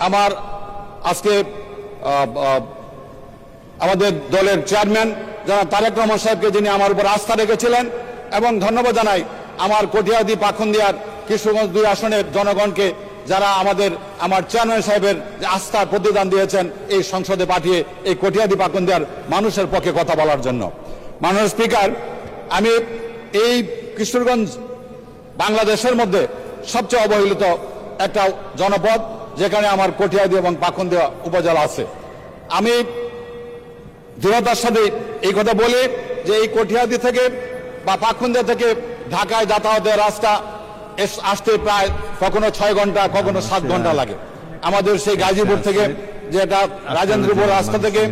আমার আজকে আমাদের দলের চেয়ারম্যান যারা তারেক রহমান সাহেবকে, যিনি আমার উপর আস্থা রেখেছিলেন, এবং ধন্যবাদ জানাই আমার কটিয়াদি পাখুন্দিয়ার কিশোরগঞ্জ 2 আসনের জনগণকে, যারা আমার চেয়ারম্যান সাহেবের আস্থার প্রতিদান দিয়েছেন এই সংসদে পাঠিয়ে এই কটিয়াদি পাখুন্দিয়ার মানুষের পক্ষে কথা বলার জন্য। মাননীয় স্পিকার, আমি এই কিশোরগঞ্জ বাংলাদেশের মধ্যে সবচেয়ে অবহেলিত একটা জনপদ, যেখানে আমার কটিয়াদি এবং পাখুন্দিয়া উপজেলা আছে। আমি দৃঢ়তার সাথে এই কথা বলি যে এই কটিয়াদি থেকে বা পাখুন্দিয়া থেকে ঢাকায় যাতায়াতের রাস্তা আসতে প্রায় কখনো 6 ঘন্টা, কখনো 7 ঘন্টা লাগে। আমাদের সেই গাজীপুর থেকে, যেটা রাজেন্দ্রপুর রাস্তা থেকে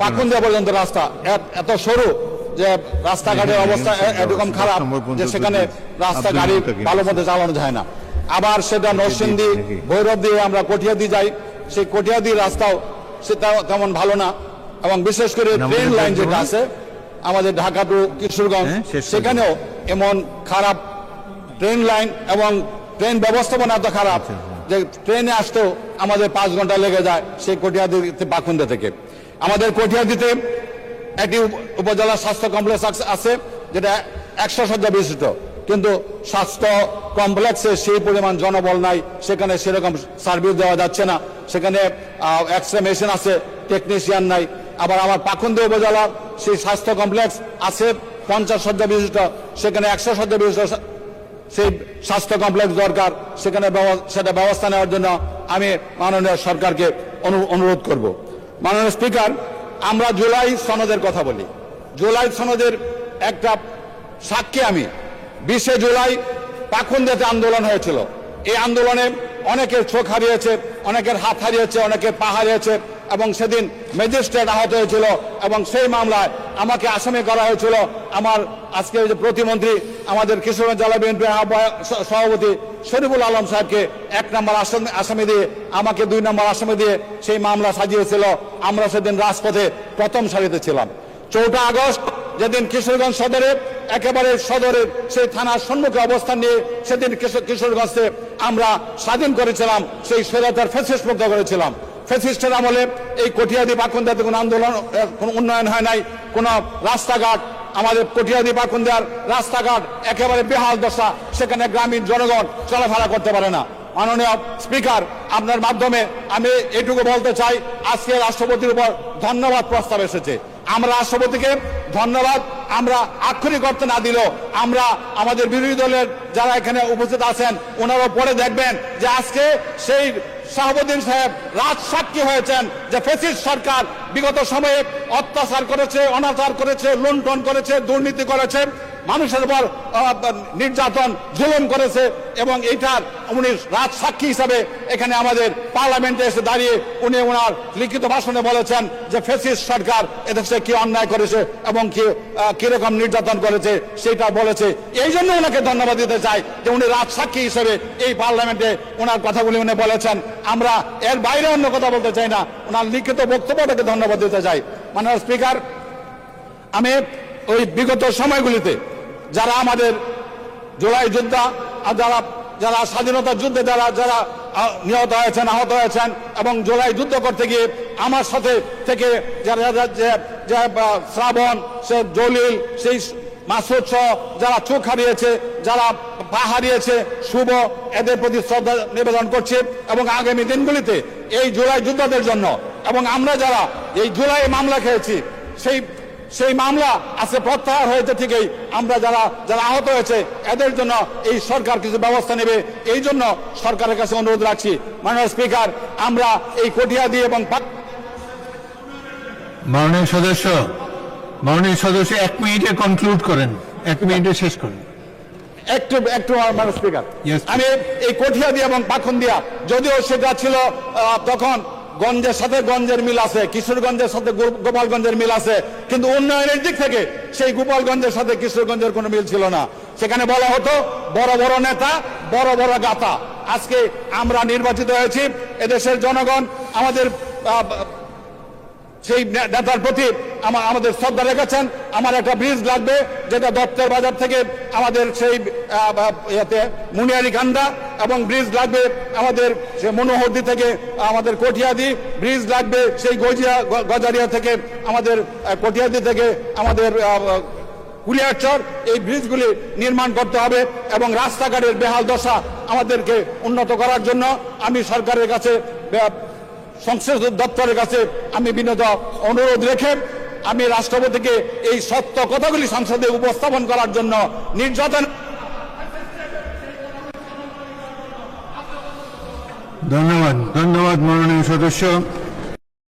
পাখুন্দিয়া পর্যন্ত রাস্তা এত সরু যে রাস্তাঘাটের অবস্থা এরকম খারাপ যে সেখানে রাস্তা গাড়ি ভালো মতো চালানো যায় না। আবার সেটা নরসিংদী ভৈরব দিয়ে আমরা কটিয়াদি যাই, সেই কটিয়াদি রাস্তাও সেটা তেমন ভালো না। এবং বিশেষ করে ট্রেন লাইন যেটা আছে আমাদের ঢাকা টু কিশোরগঞ্জ, সেখানেও এমন খারাপ ট্রেন লাইন এবং ট্রেন ব্যবস্থাপনা এত খারাপ যে ট্রেনে আসতেও আমাদের 5 ঘন্টা লেগে যায় সেই কটিয়াদিতে পাখুন্দিয়া থেকে। আমাদের কটিয়াদিতে একটি উপজেলা স্বাস্থ্য কমপ্লেক্স আছে যেটা 100 শয্যা বিশিষ্ট, কিন্তু স্বাস্থ্য কমপ্লেক্সে সেই পরিমাণ জনবল নাই, সেখানে সেরকম সার্ভিস দেওয়া যাচ্ছে না। সেখানে এক্সরে মেশিন আছে, টেকনিশিয়ান নাই। আবার আমার পাখুন্দিয়া উপজেলার সেই স্বাস্থ্য কমপ্লেক্স আছে 50 শয্যা বিশিষ্ট, সেখানে 100 শয্যা বিশিষ্ট সেই স্বাস্থ্য কমপ্লেক্স দরকার। সেখানে সেটা ব্যবস্থা নেওয়ার জন্য আমি মাননীয় সরকারকে অনুরোধ করব। মাননীয় স্পিকার, আমরা জুলাই সনদের কথা বলি। জুলাই সনদের একটা সাক্ষী আমি। 20 জুলাই পাখুন্দিয়াতে আন্দোলন হয়েছিল। এই আন্দোলনে অনেকের চোখ হারিয়েছে, অনেকের হাত হারিয়েছে, অনেকের পা হারিয়েছে, এবং সেদিন ম্যাজিস্ট্রেট আহত হয়েছিল এবং সেই মামলায় আমাকে আসামি করা হয়েছিল। আমার আজকে যে প্রতিমন্ত্রী, আমাদের কিশোরগঞ্জ জেলা বিএনপির সভাপতি শরীফুল আলম সাহেবকে 1 নম্বর আসামি দিয়ে, আমাকে 2 নম্বর আসামি দিয়ে সেই মামলা সাজিয়েছিল। আমরা সেদিন রাজপথে প্রথম সারিতে ছিলাম। 4 আগস্ট যেদিন কিশোরগঞ্জ একেবারে সদরের সেই থানার সম্মুখে অবস্থান নিয়ে সেদিন কিশোরগঞ্জে আমরা স্বাধীন করেছিলাম, সেই স্বৈরাচার ফ্যাসিস্ট মুক্ত করেছিলাম। ফ্যাসিস্টের আমলে এই কটিয়াদি পাখুন্দিয়াতে কোনো আন্দোলন, কোনো উন্নয়ন হয় নাই। কোনো রাস্তাঘাট, আমাদের কটিয়াদি পাখুন্দিয়ার রাস্তাঘাট একেবারে বেহাল দশা, সেখানে গ্রামীণ জনগণ চলাফেরা করতে পারে না। মাননীয় স্পিকার, আপনার মাধ্যমে আমি এটুকু বলতে চাই, আজকে রাষ্ট্রপতির উপর ধন্যবাদ প্রস্তাব এসেছে। আমরা রাষ্ট্রপতিকে ধন্যবাদ আমরা আক্ষরিক অর্থে না দিলেও আমরা আমাদের বিরোধী দলের যারা এখানে উপস্থিত আছেন ওনারাও পরে দেখবেন যে আজকে সেই শাহাবুদ্দিন সাহেব রাজসাক্ষী হয়েছেন যে ফ্যাসিস্ট সরকার বিগত সময়ে অত্যাচার করেছে, অনাচার করেছে, লুণ্ঠন করেছে, দুর্নীতি করেছে, মানুষের উপর নির্যাতন জুলুম করেছে। এবং এইটার উনি রাজসাক্ষী হিসাবে এখানে আমাদের পার্লামেন্টে এসে দাঁড়িয়ে উনি ওনার লিখিত ভাষণে বলেছেন যে ফ্যাসিস্ট সরকার এদেশে কি অন্যায় করেছে এবং কিরকম নির্যাতন করেছে সেটা বলেছে। এই জন্য ওনাকে ধন্যবাদ দিতে চাই যে উনি রাজসাক্ষী হিসেবে এই পার্লামেন্টে ওনার কথাগুলি উনি বলেছেন। আমরা এর বাইরে অন্য কথা বলতে চাই না, ওনার লিখিত বক্তব্যটাকে ধন্যবাদ দিতে চাই। মাননীয় স্পিকার, আমি ওই বিগত সময়গুলিতে যারা আমাদের জুলাই যোদ্ধা, যারা স্বাধীনতার যুদ্ধে যারা নিহত হয়েছেন, আহত হয়েছেন, এবং জুলাই যুদ্ধ করতে গিয়ে আমার সাথে থেকে শ্রাবণ, সে জলিল, সেই মাসুদ সহ যারা চোখ হারিয়েছে, যারা পা হারিয়েছে, শুভ, এদের প্রতি শ্রদ্ধা নিবেদন করছে। এবং আগামী দিনগুলিতে এই জুলাই যোদ্ধাদের জন্য, এবং আমরা যারা এই জুলাই মামলা খেয়েছি, সেই মামলা আজকে প্রত্যাহার হয়েছে ঠিকই, আমরা যারা আহত হয়েছে এদের জন্য এই সরকার কিছু ব্যবস্থা নেবে, এই জন্য সরকারের কাছে অনুরোধ রাখছি। মাননীয় স্পিকার, আমরা এই কটিয়াদি এবং মাননীয় সদস্য 1 মিনিটে কনক্লুড করেন, 1 মিনিটে শেষ করেন। একটু মাননীয় স্পিকার, আমি এই কটিয়াদি এবং পাখুন্দিয়া, যদিও সেটা ছিল তখন গঞ্জের সাথে গঞ্জের মিল আছে, কিশোরগঞ্জের সাথে গোপালগঞ্জের মিল আছে, কিন্তু উন্নয়নের দিক থেকে সেই গোপালগঞ্জের সাথে কিশোরগঞ্জের কোনো মিল ছিল না। সেখানে বলা হতো বড় বড় নেতা, বড় বড় গাথা। আজকে আমরা নির্বাচিত হয়েছি, এদেশের জনগণ আমাদের সেই নেতার প্রতি আমাদের শ্রদ্ধা রেখেছেন। আমার একটা ব্রিজ লাগবে যেটা দত্তের বাজার থেকে আমাদের সেই মুনিয়ারি কান্দা, এবং ব্রিজ লাগবে আমাদের মনোহরদি থেকে আমাদের কটিয়াদি, ব্রিজ লাগবে সেই গজারিয়া থেকে আমাদের কটিয়াদি থেকে আমাদের কুলিয়ারচর। এই ব্রিজগুলি নির্মাণ করতে হবে এবং রাস্তাঘাটের বেহাল দশা আমাদেরকে উন্নত করার জন্য আমি সরকারের কাছে, সংশ্লিষ্ট দপ্তরের কাছে আমি বিনীত অনুরোধ রেখে আমি রাষ্ট্রপতিকে এই সত্য কথাগুলি সংসদে উপস্থাপন করার জন্য নির্যাতন। ধন্যবাদ, ধন্যবাদ মাননীয় সদস্য।